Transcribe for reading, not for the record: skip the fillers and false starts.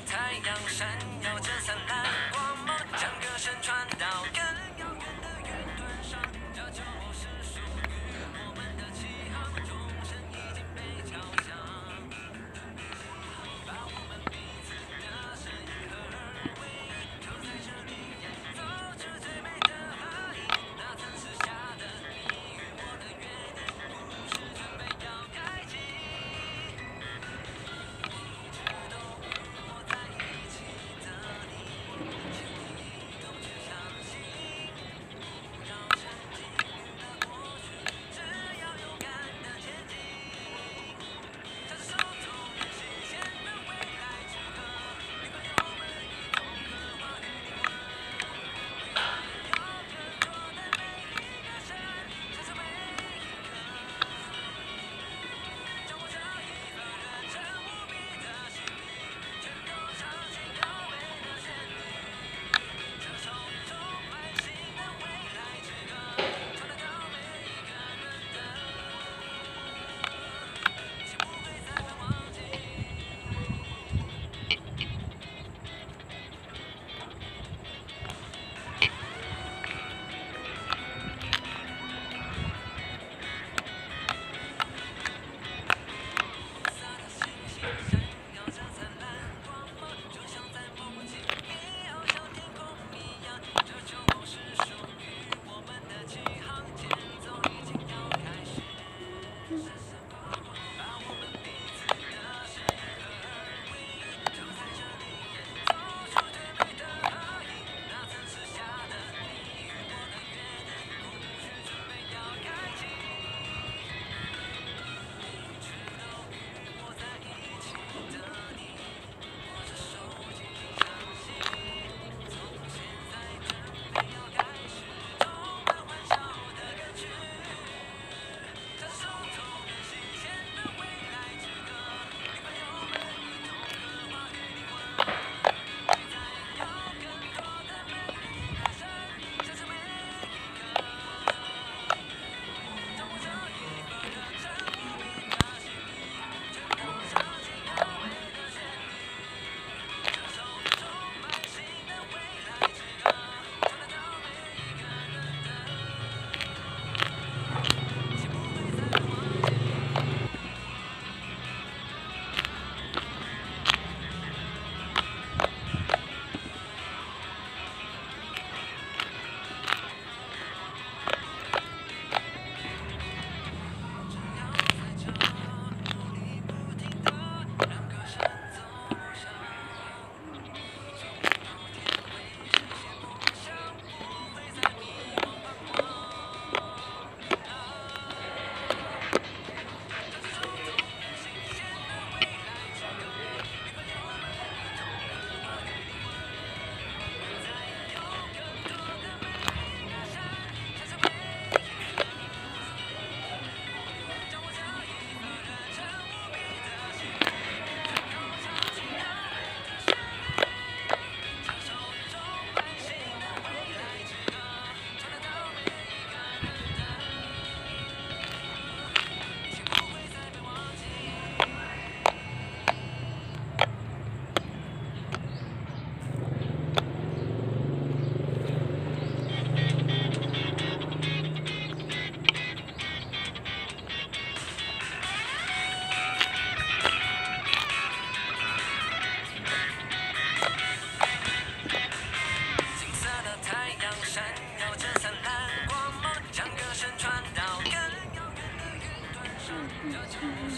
太阳闪耀着灿烂光芒，将歌声传到更遥远的云端上。这就是属于我们的起航，钟声已经被敲响，把我们彼此的声音合而为一，就在这里演奏出最美的合音。那曾许下的你与我的约定，故事准备要开启。一直都与我在一起的你，请你一同去相信，不要沉浸于那过去，只要勇敢地前进。这是手中能实现的未来之歌，与朋友们一同刻画与灵魂。未来有更多的美丽歌声，享受每一刻。将我这一颗热忱无比的心灵，全都唱进优美的旋律。这首充满新的未来之歌，传达到每一个人的，请不会再被忘记。洒的星星闪耀着灿烂光芒，就像在梦境里，翱翔天空一样。这就是属于我们的起航，节奏已经要开始。闪闪发光，把我们彼此的声音合而为一，就在这里演奏出最美的合音。那曾许下的你与我的约定，故事准备要开启。一直都与我在一起的你，握着手紧紧相信，从现在准备要开始，充满欢笑的歌曲。这手中能实现的未来之歌，与朋友们一同刻画与灵魂。未再有更多的美丽歌声，享受每一刻。将我这一颗热忱无比的心灵，全都唱进优美的旋律。这首充满新的未来之歌，传达到每一个人的，请不会再被忘记。只要在这努力不停地让歌声走上，总有天会实现梦想，不会再迷惘彷徨。这是手中能实现的未来之歌，与朋友们一同刻画与灵魂。未再有更多的美丽歌声，享受每一刻。将我这一颗热忱无比的心灵，全都唱进优美的旋律。这首充满新的未来之歌，传达到每一个人的，请不会再被忘记。金色的太阳闪耀着灿烂光芒，将歌声传到更遥远的云端上。这就是